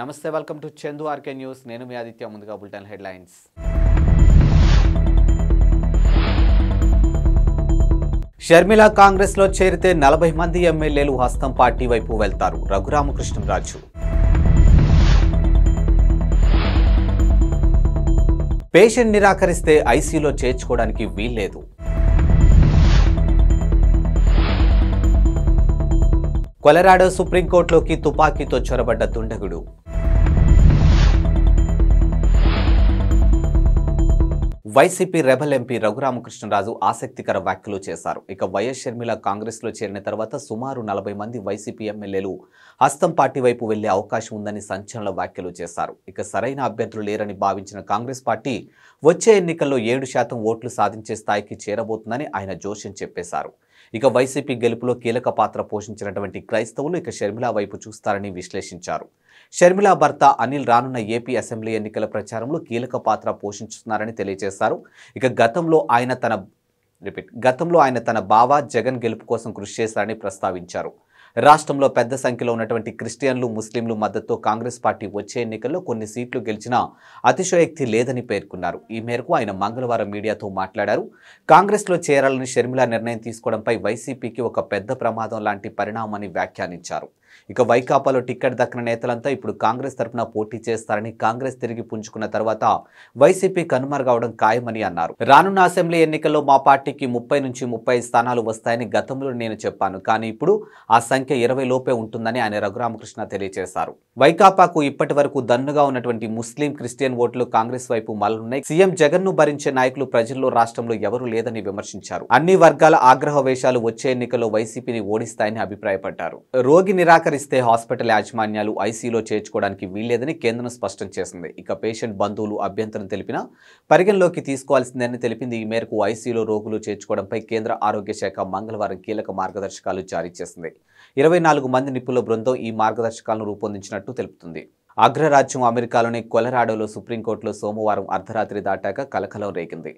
నమస్తే welcome to Chandu RK news నేను మీ ఆదిత్య ముందుగా బులెటిన్ హెడ్లైన్స్ షర్మిల కాంగ్రెస్ లో చేరితే 40 మంది ఎమ్మెల్యేలు హస్తం పార్టీ వైపు వెళ్తారు రఘురామకృష్ణరాజు పేషెంట్ నిరాకరిస్తే ఐసీయూలో చేర్చుకోవడానికి వీల్లేదు కొలరాడో సుప్రీంకోర్టులోకి తుపాకీతో చొరబడ్డ దుండగుడు వైసీపీ రెబల్ ఎంపీ రఘురామకృష్ణరాజు ఆసక్తికర వ్యాఖ్యలు చేశారు. ఇక వైఎస్ షర్మిల కాంగ్రెస్లో చేరిన తర్వాత సుమారు 40 మంది వైసీపీ ఎమ్మెల్యేలు హస్తం పార్టీ వైపు వెళ్లే అవకాశం ఉందని సంచలన వ్యాఖ్యలు చేశారు. ఇక సరైన అభ్యర్థులు లేరని భావించిన కాంగ్రెస్ పార్టీ వచ్చే ఎన్నికల్లో 7% ఓట్లు సాధించే స్థాయికి చేరబోతుందని ఆయన జోష్యం చెప్పేశారు. ఇక వైసీపీ గెలుపులో కీలక పాత్ర పోషించినటువంటి క్రైస్తవులు ఇక షర్మిల వైపు చూస్తారని విశ్లేషించారు. షర్మిల భర్త అనిల్ రానున్న ఏపీ అసెంబ్లీ ఎన్నికల ప్రచారంలో కీలక పాత్ర పోషిస్తున్నారని తెలియజేశారు. ఇక గతంలో ఆయన తన బావ జగన్ గెలుపు కోసం కృషి చేశారని ప్రస్తావించారు. రాష్ట్రంలో పెద్ద సంఖ్యలో ఉన్నటువంటి క్రిస్టియన్లు ముస్లింలు మద్దతుతో కాంగ్రెస్ పార్టీ వచ్చే ఎన్నికల్లో కొన్ని సీట్లు గెలిచినా అతిశయోక్తి లేదని పేర్కొన్నారు. ఈ మేరకు ఆయన మంగళవారం మీడియాతో మాట్లాడారు. కాంగ్రెస్లో చేరాలని షర్మిల నిర్ణయం తీసుకోవడంపై వైసీపీకి ఒక పెద్ద ప్రమాదం లాంటి పరిణామాన్ని వ్యాఖ్యానించారు. ఇక వైకాపాలో టికెట్ దక్కిన నేతలంతా ఇప్పుడు కాంగ్రెస్ తరఫున పోటీ చేస్తారని, కాంగ్రెస్ తిరిగి పుంజుకున్న తర్వాత వైసీపీ కనుమరుగవడం ఖాయమని అన్నారు. రానున్న అసెంబ్లీ ఎన్నికల్లో మా పార్టీకి 30 నుంచి 35 స్థానాలు వస్తాయని గతంలో నేను చెప్పాను, కానీ ఇప్పుడు ఆ సంఖ్య 20 లోపే ఉంటుందని ఆయన రఘురామకృష్ణ తెలియజేశారు. వైకాపాకు ఇప్పటి వరకు దన్నుగా ఉన్నటువంటి ముస్లిం క్రిస్టియన్ ఓట్లు కాంగ్రెస్ వైపు మళ్లున్నాయి. సీఎం జగన్ ను భరించే నాయకులు ప్రజల్లో రాష్ట్రంలో ఎవరూ లేదని విమర్శించారు. అన్ని వర్గాల ఆగ్రహ వేషాలు వచ్చే ఎన్నికల్లో వైసీపీని ఓడిస్తాయని అభిప్రాయపడ్డారు. రోగి నిరాకరిస్తే హాస్పిటల్ యాజమాన్యాలు ఐసీయూలో చేర్చుకోవడానికి వీల్లేదని కేంద్రం స్పష్టం చేసింది. ఇక పేషెంట్ బంధువులు అభ్యంతరం తెలిపినా పరిగణలోకి తీసుకోవాల్సిందని తెలిపింది. ఈ మేరకు ఐసీయూలో రోగులు చేర్చుకోవడంపై కేంద్ర ఆరోగ్య శాఖ మంగళవారం కీలక మార్గదర్శకాలు జారీ చేసింది. 24 మంది నిపుణుల బృందం ఈ మార్గదర్శకాలను రూపొందించినట్టు తెలుపుతుంది. అగ్రరాజ్యం అమెరికాలోని కొలరాడోలో సుప్రీంకోర్టులో సోమవారం అర్ధరాత్రి దాటాక కలకలం రేగింది.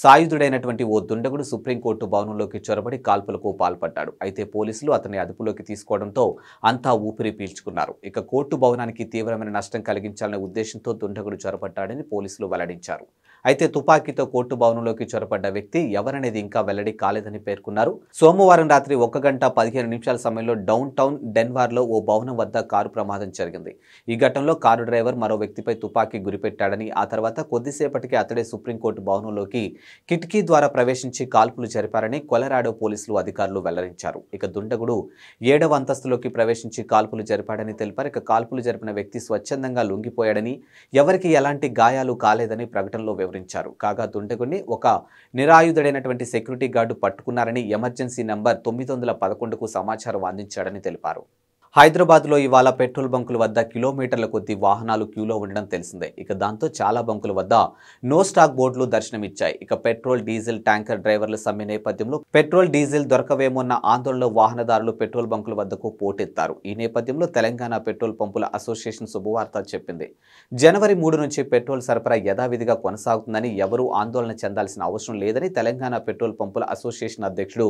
సాయుధుడైనటువంటి ఓ దుండగుడు సుప్రీంకోర్టు భవనంలోకి చొరబడి కాల్పులకు పాల్పడ్డాడు. అయితే పోలీసులు అతన్ని అదుపులోకి తీసుకోవడంతో అంతా ఊపిరి పీల్చుకున్నారు. ఇక కోర్టు భవనానికి తీవ్రమైన నష్టం కలిగించాలనే ఉద్దేశంతో దుండగుడు చొరబడ్డాడని పోలీసులు వెల్లడించారు. అయితే తుపాకీతో కోర్టు భవనంలోకి చొరబడ్డ వ్యక్తి ఎవరనేది ఇంకా వెల్లడి కాలేదని పేర్కొన్నారు. సోమవారం రాత్రి 1 గంట 15 నిమిషాల సమయంలో డౌన్ టౌన్ డెన్వర్లో ఓ భవనం వద్ద కారు ప్రమాదం జరిగింది. ఈ ఘటనలో కారు డ్రైవర్ మరో వ్యక్తిపై తుపాకీ గురిపెట్టాడని, ఆ తర్వాత కొద్దిసేపటికి అతడే సుప్రీంకోర్టు భవనంలోకి కిటికీ ద్వారా ప్రవేశించి కాల్పులు జరిపారని కొలరాడో పోలీసులు అధికారులు వెల్లడించారు. ఇక దుండగుడు 7వ అంతస్తులోకి ప్రవేశించి కాల్పులు జరిపాడని తెలిపారు. ఇక కాల్పులు జరిపిన వ్యక్తి స్వచ్ఛందంగా లొంగిపోయాడని, ఎవరికి ఎలాంటి గాయాలు కాలేదని ప్రకటనలో వివరించారు. కాగా దుండగుడిని ఒక నిరాయుధుడైనటువంటి సెక్యూరిటీ గార్డు పట్టుకున్నారని ఎమర్జెన్సీ నంబర్ 911కు సమాచారం అందించాడని తెలిపారు. హైదరాబాద్లో ఇవాళ పెట్రోల్ బంకుల వద్ద కిలోమీటర్ల కొద్ది వాహనాలు క్యూలో ఉండడం తెలిసిందే. ఇక దాంతో చాలా బంకుల వద్ద నో స్టాక్ బోర్డులు దర్శనమిచ్చాయి. ఇక పెట్రోల్ డీజిల్ ట్యాంకర్ డ్రైవర్ల సమ్మె నేపథ్యంలో పెట్రోల్ డీజిల్ దొరకవేమోన్న ఆందోళనలో వాహనదారులు పెట్రోల్ బంకుల వద్దకు పోటెత్తారు. ఈ నేపథ్యంలో తెలంగాణ పెట్రోల్ పంపుల అసోసియేషన్ శుభవార్త చెప్పింది. జనవరి 3 నుంచి పెట్రోల్ సరఫరా యథావిధిగా కొనసాగుతుందని, ఎవరూ ఆందోళన చెందాల్సిన అవసరం లేదని తెలంగాణ పెట్రోల్ పంపుల అసోసియేషన్ అధ్యక్షుడు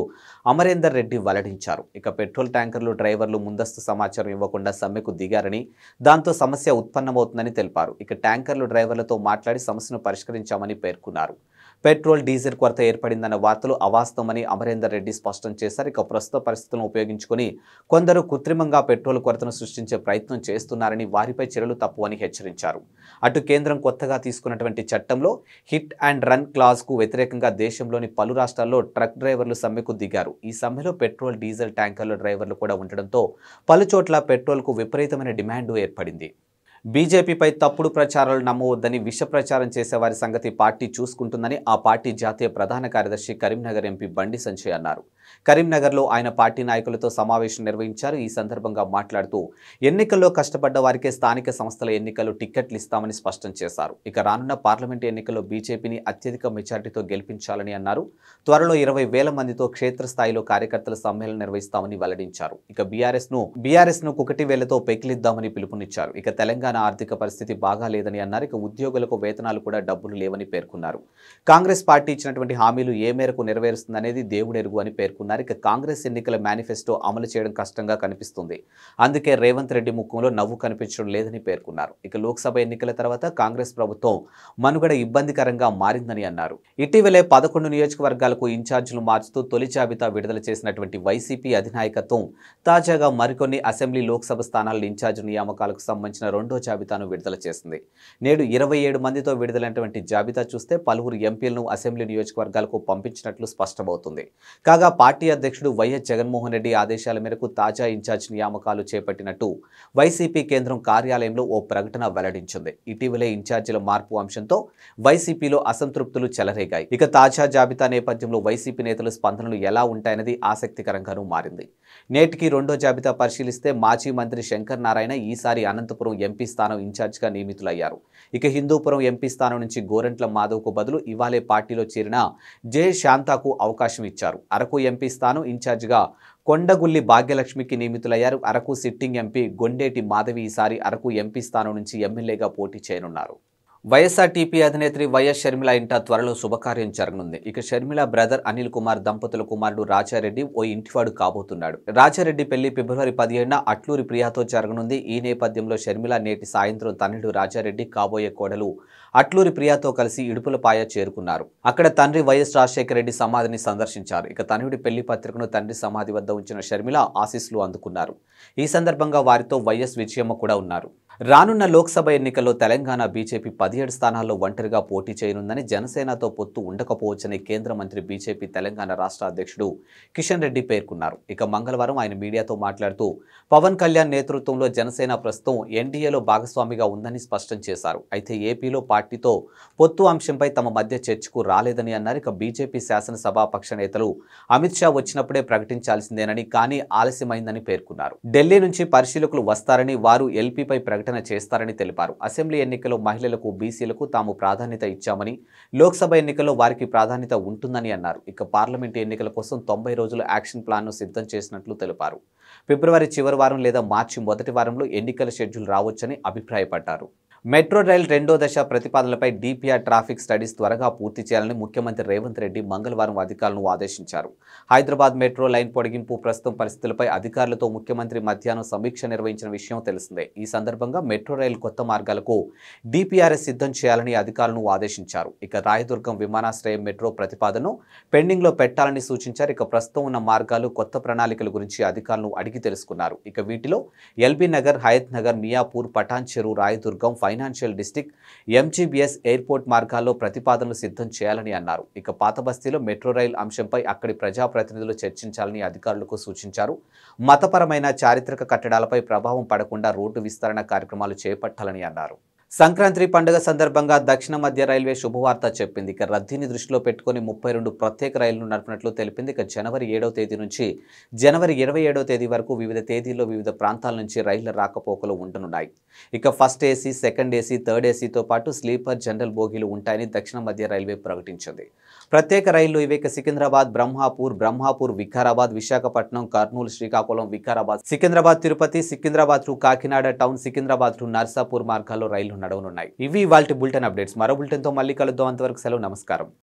అమరేందర్ రెడ్డి వెల్లడించారు. ఇక పెట్రోల్ ట్యాంకర్లు డ్రైవర్లు ముందస్తు సమాచారం ఇవ్వకుండా సమ్మెకు దిగారని, దాంతో సమస్య ఉత్పన్నమవుతుందని తెలిపారు. ఇక ట్యాంకర్లు డ్రైవర్లతో మాట్లాడి సమస్యను పరిష్కరించామని పేర్కొన్నారు. పెట్రోల్ డీజిల్ కొరత ఏర్పడిందన్న వార్తలు అవాస్తవమని అమరేందర్ రెడ్డి స్పష్టం చేశారు. ఇక ప్రస్తుత పరిస్థితులను ఉపయోగించుకుని కొందరు కృత్రిమంగా పెట్రోల్ కొరతను సృష్టించే ప్రయత్నం చేస్తున్నారని, వారిపై చర్యలు తప్పవని హెచ్చరించారు. అటు కేంద్రం కొత్తగా తీసుకున్నటువంటి చట్టంలో హిట్ అండ్ రన్ క్లాజ్కు వ్యతిరేకంగా దేశంలోని పలు రాష్ట్రాల్లో ట్రక్ డ్రైవర్లు సమ్మెకు దిగారు. ఈ సమ్మెలో పెట్రోల్ డీజిల్ ట్యాంకర్ల డ్రైవర్లు కూడా ఉండడంతో పలుచోట్ల పెట్రోల్కు విపరీతమైన డిమాండ్ ఏర్పడింది. బీజేపీపై తప్పుడు ప్రచారాలు నమ్మవద్దని, విష ప్రచారం చేసేవారి సంగతి పార్టీ చూసుకుంటుందని ఆ పార్టీ జాతీయ ప్రధాన కార్యదర్శి కరీంనగర్ ఎంపీ బండి సంజయ్ అన్నారు. కరీంనగర్లో ఆయన పార్టీ నాయకులతో సమావేశం నిర్వహించారు. ఈ సందర్భంగా మాట్లాడుతూ ఎన్నికల్లో కష్టపడ్డ వారికే స్థానిక సంస్థల ఎన్నికల్లో టిక్కెట్లు ఇస్తామని స్పష్టం చేశారు. ఇక రానున్న పార్లమెంటు ఎన్నికల్లో బీజేపీని అత్యధిక మెజార్టీతో గెలిపించాలని అన్నారు. త్వరలో 20,000 మందితో క్షేత్రస్థాయిలో కార్యకర్తల సమ్మేళనం నిర్వహిస్తామని వెల్లడించారు. ఇక బీఆర్ఎస్ ను కుకటి వేలతో పెకిలిద్దామని పిలుపునిచ్చారు. ఇక తెలంగాణ ఆర్థిక పరిస్థితి బాగా లేదని అన్నారు. ఇక ఉద్యోగులకు వేతనాలు కూడా డబ్బులు లేవని పేర్కొన్నారు. కాంగ్రెస్ పార్టీ ఇచ్చినటువంటి హామీలు ఏ మేరకు నెరవేరుస్తుందనేది దేవుడెరుగు అని పేర్కొన్నారు. పేర్కొన్నారు. ఇక కాంగ్రెస్ ఎన్నికల మేనిఫెస్టో అమలు చేయడం కష్టంగా కనిపిస్తుంది. అందుకే రేవంత్ రెడ్డి ముఖంలో నవ్వు కనిపించడం లేదని పేర్కొన్నారు. ఇక లోక్సభ ఎన్నికల తర్వాత కాంగ్రెస్ ప్రభుత్వం మనుగడ ఇబ్బందికరంగా మారిందని అన్నారు. ఇటీవలే 11 నియోజకవర్గాలకు ఇన్ఛార్జీలు మార్చుతూ తొలి జాబితా విడుదల చేసినటువంటి వైసీపీ అధినాయకత్వం తాజాగా మరికొన్ని అసెంబ్లీ లోక్సభ స్థానాల ఇన్ఛార్జి నియామకాలకు సంబంధించిన రెండో జాబితాను విడుదల చేసింది. నేడు 27 మందితో విడుదలైనటువంటి జాబితా చూస్తే పలువురు ఎంపీలను అసెంబ్లీ నియోజకవర్గాలకు పంపించినట్లు స్పష్టమవుతుంది. కాగా పార్టీ అధ్యక్షుడు వైఎస్ జగన్మోహన్ రెడ్డి ఆదేశాల మేరకు తాజా ఇన్ఛార్జ్ నియామకాలు చేపట్టినట్టు వైసీపీ కేంద్రం కార్యాలయంలో ఓ ప్రకటన వెల్లడించింది. ఇటీవలే ఇన్ఛార్జీల మార్పు అంశంతో వైసీపీలో అసంతృప్తులు చెలరేగాయి. ఇక తాజా జాబితా నేపథ్యంలో వైసీపీ నేతల స్పందనలు ఎలా ఉంటాయన్నది ఆసక్తికరంగానూ మారింది. నేటికి రెండో జాబితా పరిశీలిస్తే మాజీ మంత్రి శంకర్ నారాయణ ఈసారి అనంతపురం ఎంపీ స్థానం ఇన్ఛార్జిగా నియమితులయ్యారు. ఇక హిందూపురం ఎంపీ స్థానం నుంచి గోరంట్ల మాధవ్కు బదులు ఇవాళే పార్టీలో చేరిన జె శాంతాకు అవకాశం ఇచ్చారు. అరకు ఎంపీ స్థానం ఇన్ఛార్జిగా కొండగుల్లి భాగ్యలక్ష్మికి నియమితులయ్యారు. అరకు సిట్టింగ్ ఎంపీ గొండేటి మాధవి ఈసారి అరకు ఎంపీ స్థానం నుంచి ఎమ్మెల్యేగా పోటీ చేయనున్నారు. వైఎస్ఆర్టీపీ అధినేత్రి వైఎస్ షర్మిల ఇంట త్వరలో శుభకార్యం జరగనుంది. ఇక షర్మిల బ్రదర్ అనిల్ కుమార్ దంపతుల కుమారుడు రాజారెడ్డి ఓ ఇంటివాడు కాబోతున్నాడు. రాజారెడ్డి పెళ్లి ఫిబ్రవరి 17న అట్లూరి ప్రియాతో జరగనుంది. ఈ నేపథ్యంలో షర్మిల నేటి సాయంత్రం తనయుడు రాజారెడ్డి కాబోయే కోడలు అట్లూరి ప్రియాతో కలిసి ఇడుపులపాయ చేరుకున్నారు. అక్కడ తండ్రి వైఎస్ రాజశేఖర రెడ్డి సమాధిని సందర్శించారు. ఇక తనయుడి పెళ్లి పత్రికను తండ్రి సమాధి వద్ద ఉంచిన షర్మిల ఆశీస్సులు అందుకున్నారు. ఈ సందర్భంగా వారితో వైఎస్ విజయమ్మ కూడా ఉన్నారు. రానున్న లోక్సభ ఎన్నికల్లో తెలంగాణ బీజేపీ 17 స్థానాల్లో ఒంటరిగా పోటీ చేయనుందని, జనసేనతో పొత్తు ఉండకపోవచ్చని కేంద్ర మంత్రి బీజేపీ తెలంగాణ రాష్ట్ర అధ్యక్షుడు కిషన్ రెడ్డి పేర్కొన్నారు. ఇక మంగళవారం ఆయన మీడియాతో మాట్లాడుతూ పవన్ కళ్యాణ్ నేతృత్వంలో జనసేన ప్రస్తుతం ఎన్డీఏలో భాగస్వామిగా ఉందని స్పష్టం చేశారు. అయితే ఏపీలో పార్టీతో పొత్తు అంశంపై తమ మధ్య చర్చకు రాలేదని అన్నారు. ఇక బీజేపీ శాసనసభాపక్ష నేతలు అమిత్ షా వచ్చినప్పుడే ప్రకటించాల్సిందేనని, కానీ ఆలస్యమైందని పేర్కొన్నారు. ఢిల్లీ నుంచి పరిశీలకులు వస్తారని, వారు ఎల్పీపై ప్రకటన చేస్తారని తెలిపారు. అసెంబ్లీ ఎన్నికల్లో మహిళలకు, బీసీలకు తాము ప్రాధాన్యత ఇచ్చామని, లోక్సభ ఎన్నికల్లో వారికి ప్రాధాన్యత ఉంటుందని అన్నారు. ఇక పార్లమెంటు ఎన్నికల కోసం 90 రోజుల యాక్షన్ ప్లాన్ను సిద్ధం చేసినట్లు తెలిపారు. ఫిబ్రవరి చివరి వారం లేదా మార్చి మొదటి వారంలో ఎన్నికల షెడ్యూల్ రావచ్చని అభిప్రాయపడ్డారు. మెట్రో రైల్ రెండో దశ ప్రతిపాదనలపై డీపీఆర్ ట్రాఫిక్ స్టడీస్ త్వరగా పూర్తి చేయాలని ముఖ్యమంత్రి రేవంత్ రెడ్డి మంగళవారం అధికారులను ఆదేశించారు. హైదరాబాద్ మెట్రో లైన్ పొడిగింపు ప్రస్తుతం పరిస్థితులపై అధికారులతో ముఖ్యమంత్రి మధ్యాహ్నం సమీక్ష నిర్వహించిన విషయం తెలిసిందే. ఈ సందర్భంగా మెట్రో రైలు కొత్త మార్గాలకు డీపీఆర్ఎస్ సిద్ధం చేయాలని అధికారులను ఆదేశించారు. ఇక రాయదుర్గం విమానాశ్రయం మెట్రో ప్రతిపాదనను పెండింగ్లో పెట్టాలని సూచించారు. ఇక ప్రస్తుతం ఉన్న మార్గాలు, కొత్త ప్రణాళికల గురించి అధికారులను అడిగి తెలుసుకున్నారు. ఇక వీటిలో LB Nagar, Hayath Nagar, Miyapur, Patan Cheru, Rayadurgam, financial district, MGBS airport మార్గాల్లో ప్రతిపాదనలు సిద్ధం చేయాలని అన్నారు. ఇక పాత బస్తీలో మెట్రో రైల్ అంశంపై అక్కడి ప్రజాప్రతినిధులు చర్చించాలని అధికారులకు సూచించారు. మతపరమైన, చారిత్రక కట్టడాలపై ప్రభావం పడకుండా రోడ్డు విస్తరణ కార్యక్రమాలు చేపట్టాలని అన్నారు. సంక్రాంతి పండుగ సందర్భంగా దక్షిణ మధ్య రైల్వే శుభవార్త చెప్పింది. ఇక రద్దీని దృష్టిలో పెట్టుకుని 32 ప్రత్యేక రైళ్లను నడిపినట్లు తెలిపింది. ఇక జనవరి 7వ తేదీ నుంచి జనవరి 27వ తేదీ వరకు వివిధ తేదీల్లో వివిధ ప్రాంతాల నుంచి రైళ్ల రాకపోకలు ఉండనున్నాయి. ఇక first AC, second AC, third ఏసీతో పాటు స్లీపర్, జనరల్ బోగీలు ఉంటాయని దక్షిణ మధ్య రైల్వే ప్రకటించింది. ప్రత్యేక రైళ్లు ఇవి Secunderabad, Brahmapur, Vikarabad, Visakhapatnam, Kurnool, Srikakulam, Vikarabad, Secunderabad, Tirupati, Secunderabad to Kakinada town, Secunderabad to Narsapur మార్గాల్లో రైళ్లు నడవనున్నాయి. ఇవి ఇవాల్టి బులెటిన్ అప్డేట్స్. మరో బులెటిన్తో మళ్ళీ కలుద్దాం. అంతవరకు సెలవు, నమస్కారం.